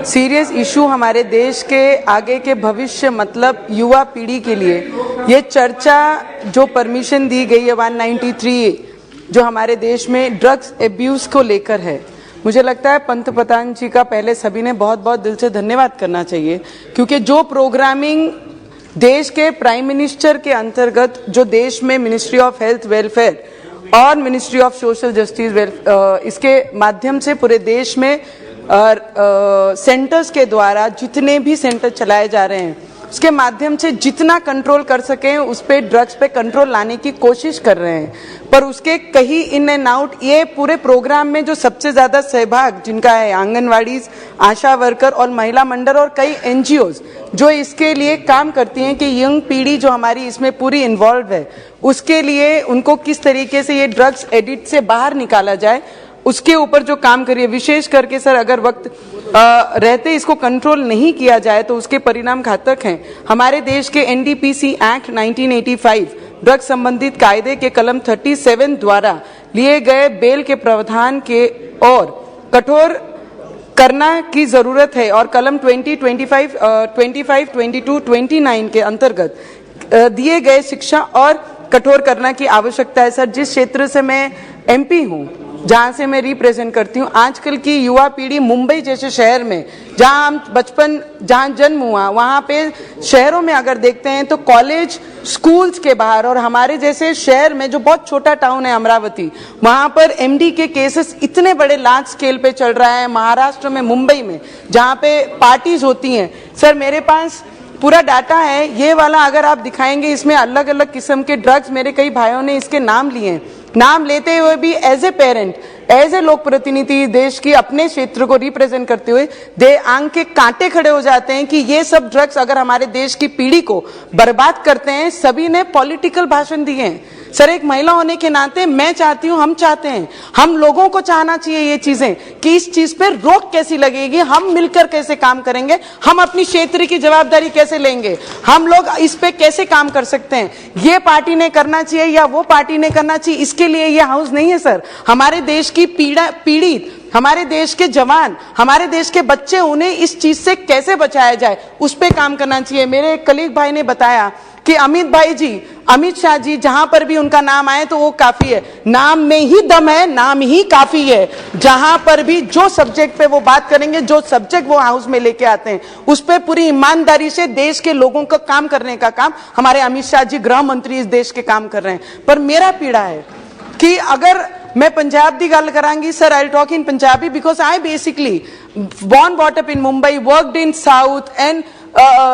Serious issue हमारे देश के आगे के भविष्य मतलब युवा पीढ़ी के लिए ये चर्चा जो परमिशन दी गई है 193 जो हमारे देश में ड्रग्स एब्यूज को लेकर है, मुझे लगता है पंतप्रधान जी का पहले सभी ने बहुत बहुत दिल से धन्यवाद करना चाहिए, क्योंकि जो प्रोग्रामिंग देश के प्राइम मिनिस्टर के अंतर्गत जो देश में मिनिस्ट्री ऑफ हेल्थ वेलफेयर और मिनिस्ट्री ऑफ सोशल जस्टिस इसके माध्यम से पूरे देश में सेंटर्स के द्वारा जितने भी सेंटर चलाए जा रहे हैं उसके माध्यम से जितना कंट्रोल कर सकें उस पे ड्रग्स पे कंट्रोल लाने की कोशिश कर रहे हैं, पर उसके कहीं इन एंड आउट ये पूरे प्रोग्राम में जो सबसे ज्यादा सहभाग जिनका है आंगनवाड़ी, आशा वर्कर और महिला मंडल और कई एनजीओज जो इसके लिए काम करती हैं कि यंग पीढ़ी जो हमारी इसमें पूरी इन्वॉल्व है उसके लिए उनको किस तरीके से ये ड्रग्स एडिक्ट से बाहर निकाला जाए उसके ऊपर जो काम करिए। विशेष करके सर अगर वक्त रहते इसको कंट्रोल नहीं किया जाए तो उसके परिणाम घातक हैं। हमारे देश के एनडीपीसी एक्ट 1985 ड्रग्स संबंधित कायदे के कलम 37 द्वारा लिए गए बेल के प्रावधान के और कठोर करना की जरूरत है और कलम 20, 25, 22, 29 के अंतर्गत दिए गए शिक्षा और कठोर करना की आवश्यकता है। सर जिस क्षेत्र से मैं एमपी हूँ, जहां से मैं रिप्रेजेंट करती हूँ, आजकल की युवा पीढ़ी मुंबई जैसे शहर में जहां हम बचपन जहां जन्म हुआ वहां पे शहरों में अगर देखते हैं तो कॉलेज स्कूल्स के बाहर और हमारे जैसे शहर में जो बहुत छोटा टाउन है अमरावती, वहां पर एमडी के केसेस इतने बड़े लार्ज स्केल पे चल रहा है। महाराष्ट्र में मुंबई में जहां पे पार्टीज होती हैं, सर मेरे पास पूरा डाटा है, ये वाला अगर आप दिखाएंगे इसमें अलग अलग किस्म के ड्रग्स, मेरे कई भाइयों ने इसके नाम लिए हैं, नाम लेते हुए भी as a parent, as a लोक प्रतिनिधि देश की अपने क्षेत्र को रिप्रेजेंट करते हुए दे आंख के कांटे खड़े हो जाते हैं कि ये सब ड्रग्स अगर हमारे देश की पीढ़ी को बर्बाद करते हैं। सभी ने पॉलिटिकल भाषण दिए हैं। सर एक महिला होने के नाते मैं चाहती हूं, हम चाहते हैं, हम लोगों को चाहना चाहिए ये चीजें कि इस चीज पे रोक कैसी लगेगी, हम मिलकर कैसे काम करेंगे, हम अपनी क्षेत्र की जवाबदारी कैसे लेंगे, हम लोग इस पे कैसे काम कर सकते हैं। ये पार्टी ने करना चाहिए या वो पार्टी ने करना चाहिए, इसके लिए ये हाउस नहीं है सर। हमारे देश की पीढ़ी, हमारे देश के जवान, हमारे देश के बच्चे, उन्हें इस चीज से कैसे बचाया जाए उस पे काम करना चाहिए। मेरे एक कलीग भाई ने बताया कि अमित शाह जी जहां पर भी उनका नाम आए तो वो काफी है, नाम में ही दम है, नाम ही काफी है। जहां पर भी जो सब्जेक्ट पे वो बात करेंगे, जो सब्जेक्ट वो हाउस में लेके आते हैं उस पे पूरी ईमानदारी से देश के लोगों का काम करने का काम हमारे अमित शाह जी गृह मंत्री इस देश के काम कर रहे हैं। पर मेरा पीड़ा है कि अगर मैं पंजाब की गल करांगी, sir I talk in Punjabi because I basically born brought up in Mumbai, worked in south and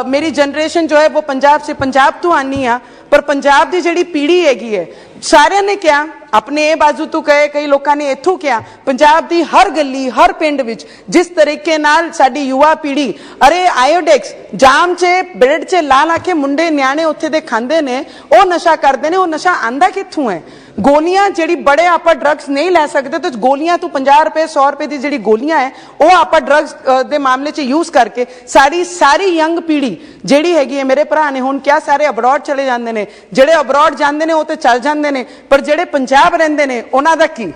मेरी जनरेशन जो है वो पंजाब से, पंजाब तो आनी आ, पर पंजाब की जिहड़ी पीढ़ी हैगी है सारे ने क्या अपने ए बाजू तो कहे, कई लोगों ने इथों क्या पंजाब की हर गली हर पिंड विच जिस तरीके नाल साडी युवा पीढ़ी अरे आयोडेक्स जाम चे ब्रेड चे ला ला के मुंडे न्याणे उत्थे दे खांदे ने, वो नशा करते ने, वो नशा आंदा कित्थों है। गोलियां जिहड़ी बड़े आप ड्रग्स नहीं लै सकते तो गोलियां तो 50 रुपए 100 रुपए की जिहड़ी गोलियां है वो आप ड्रग्स दे मामले च यूज करके सारी यंग पीढ़ी जिहड़ी हैगी है, मेरे भरा ने हुण क्या सारे अब्रॉड चले जांदे ने, जिहड़े अब्रॉड जांदे ने वो ते चल जांदे ने, पर जिहड़े पंजाब रहिंदे ने उन्हां दा की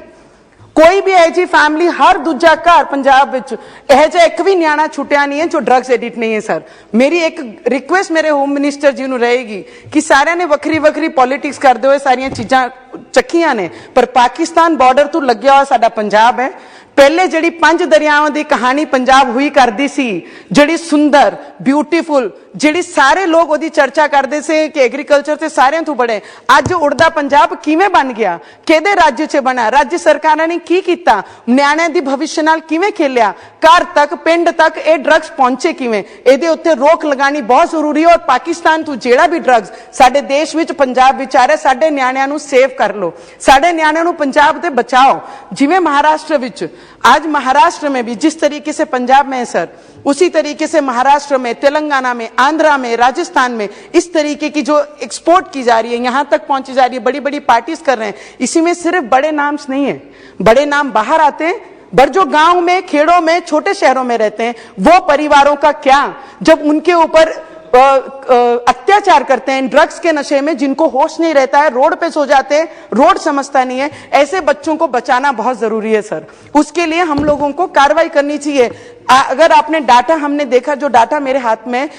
कोई भी ऐसी फैमिली हर दूजा घर पंजाब विच यह जिहा एक भी न्याणा छुट्टिया नहीं है जो ड्रग्स एडिक्ट नहीं है। सर मेरी एक रिक्वेस्ट मेरे होम मिनिस्टर जी नूं रहेगी कि सारिਆਂ ने वक्री वक्री पॉलिटिक्स करते हुए सारियां चीज़ां चखियां ने, पर पाकिस्तान बॉर्डर तो लग्या हुआ साडा पंजाब है। पहले जिहड़ी 5 दरियावां की कहानी पंजाब हुई करती सी, जिहड़ी सुंदर ब्यूटीफुल, जिहड़ी सारे लोग ओदी चर्चा करते से कि एग्रीकल्चर से सारिਆਂ तो बड़े, अज उड़दा पंजाब किवें बन गया, किहदे राज्य च बना, राज्य सरकारां ने की कीता, न्याणिਆਂ दी भविष्य नाल किवें खेलिया, घर तक पिंड तक ये ड्रग्स पहुंचे किवें, इहदे उत्ते रोक लगानी बहुत जरूरी है। और पाकिस्तान तो जिहड़ा भी ड्रग्स साडे देश विच पंजाब विच आ रहा, साडे न्याणिਆਂ नूं सेव कर लो, साडे न्याणिਆਂ नूं पंजाब ते बचाओ। जिवें महाराष्ट्र विच आज महाराष्ट्र में भी जिस तरीके से पंजाब में है सर, उसी तरीके से महाराष्ट्र में, तेलंगाना में, आंध्रा में, राजस्थान में इस तरीके की जो एक्सपोर्ट की जा रही है, यहां तक पहुंची जा रही है, बड़ी बड़ी पार्टीज कर रहे हैं। इसी में सिर्फ बड़े नाम नहीं है, बड़े नाम बाहर आते हैं, पर जो गांव में, खेड़ों में, छोटे शहरों में रहते हैं वो परिवारों का क्या, जब उनके ऊपर अत्याचार करते हैं ड्रग्स के नशे में, जिनको होश नहीं रहता है, रोड पे सो जाते हैं, रोड समझता नहीं है, ऐसे बच्चों को बचाना बहुत जरूरी है सर। उसके लिए हम लोगों को कार्रवाई करनी चाहिए। अगर आपने डाटा, हमने देखा जो डाटा मेरे हाथ में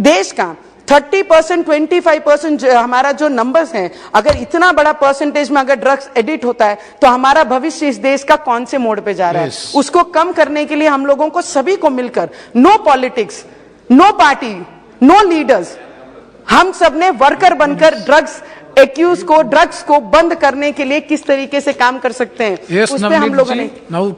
देश का 30%, 25% हमारा जो नंबर्स हैं, अगर इतना बड़ा परसेंटेज में अगर ड्रग्स एडिट होता है तो हमारा भविष्य इस देश का कौन से मोड़ पे जा रहा है? उसको कम करने के लिए हम लोगों को सभी को मिलकर, no politics, no party, no leaders, हम सब ने वर्कर बनकर ड्रग्स एक्यूज को, ड्रग्स को बंद करने के लिए किस तरीके से काम कर सकते हैं, उस पे हम लोगों ने।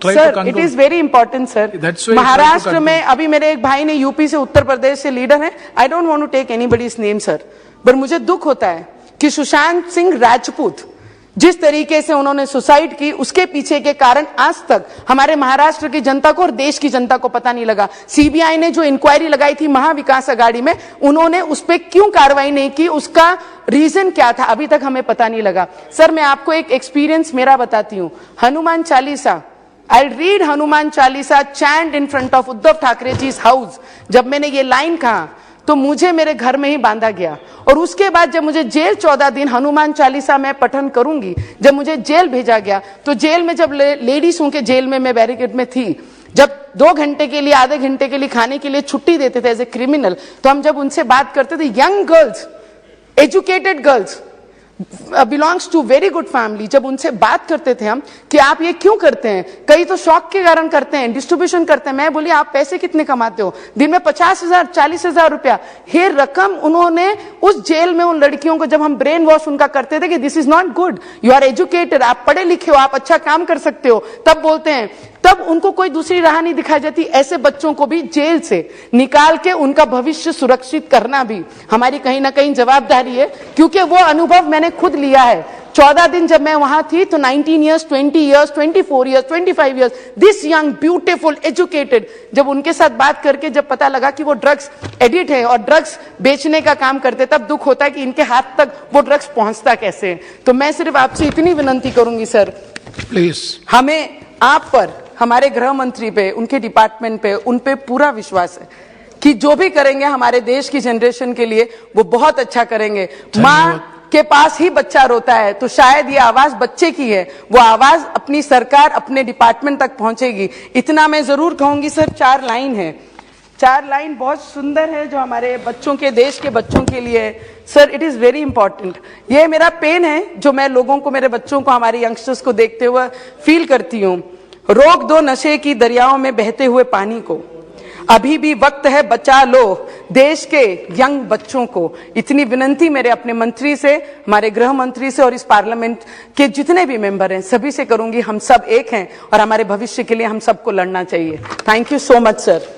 Sir, it is very important sir. Maharashtra में अभी मेरे एक भाई ने, यूपी से, उत्तर प्रदेश से लीडर है, I don't want to take anybody's name sir, पर मुझे दुख होता है कि सुशांत सिंह राजपूत जिस तरीके से उन्होंने सुसाइड की, उसके पीछे के कारण आज तक हमारे महाराष्ट्र की जनता को और देश की जनता को पता नहीं लगा। सीबीआई ने जो इंक्वायरी लगाई थी महाविकास अघाड़ी में, उन्होंने उस पर क्यों कार्रवाई नहीं की, उसका रीजन क्या था, अभी तक हमें पता नहीं लगा। सर, मैं आपको एक एक्सपीरियंस मेरा बताती हूँ। Hanuman Chalisa, I read Hanuman Chalisa chant in front of Uddhav Thackeray ji house. जब मैंने ये लाइन कहा तो मुझे मेरे घर में ही बांधा गया, और उसके बाद जब मुझे जेल 14 दिन हनुमान चालीसा में पठन करूंगी, जब मुझे जेल भेजा गया, तो जेल में जब लेडीज के जेल में मैं बैरिकेड में थी, जब 2 घंटे के लिए, आधे घंटे के लिए खाने के लिए छुट्टी देते थे एज ए क्रिमिनल, तो हम जब उनसे बात करते थे, young girls, educated girls, belongs to very good family, जब उनसे बात करते थे हम कि आप ये क्यों करते हैं, कई तो शौक के कारण करते हैं, डिस्ट्रीब्यूशन करते हैं, मैं बोली आप पैसे कितने कमाते हो, दिन में 50,000, 40,000 रुपया, ये रकम उन्होंने उस जेल में उन लड़कियों को, जब हम ब्रेन वॉश उनका करते थे कि this is not good, you are educated, आप पढ़े लिखे हो, आप अच्छा काम कर सकते हो, तब बोलते हैं, तब उनको कोई दूसरी राह नहीं दिखाई जाती। ऐसे बच्चों को भी जेल से निकाल के उनका भविष्य सुरक्षित करना भी हमारी कहीं ना कहीं जवाबदारी है, क्योंकि वो अनुभव मैंने खुद लिया है। 14 दिन जब मैं वहां थी तो 19 years, 20 years, 24 years, 25 years, this young beautiful educated, जब उनके साथ बात करके जब पता लगा कि वो ड्रग्स एडिक्ट है और ड्रग्स बेचने का काम करते, तब दुख होता है कि इनके हाथ तक वो ड्रग्स पहुंचता कैसे। तो मैं सिर्फ आपसे इतनी विनती करूंगी सर, प्लीज, हमें आप पर, हमारे गृह मंत्री पे, उनके डिपार्टमेंट पे, उन पे पूरा विश्वास है कि जो भी करेंगे हमारे देश की जनरेशन के लिए वो बहुत अच्छा करेंगे। माँ के पास ही बच्चा रोता है तो शायद ये आवाज बच्चे की है, वो आवाज अपनी सरकार, अपने डिपार्टमेंट तक पहुंचेगी। इतना मैं जरूर कहूंगी सर। 4 लाइन है, 4 लाइन बहुत सुंदर है जो हमारे बच्चों के, देश के बच्चों के लिए है sir. It is very important. ये मेरा पेन है जो मैं लोगों को, मेरे बच्चों को, हमारे यंगस्टर्स को देखते हुए फील करती हूँ। रोक दो नशे की दरियाओं में बहते हुए पानी को, अभी भी वक्त है, बचा लो देश के यंग बच्चों को। इतनी विनती मेरे अपने मंत्री से, हमारे गृह मंत्री से और इस पार्लियामेंट के जितने भी मेंबर हैं सभी से करूंगी। हम सब एक हैं और हमारे भविष्य के लिए हम सबको लड़ना चाहिए। Thank you so much sir.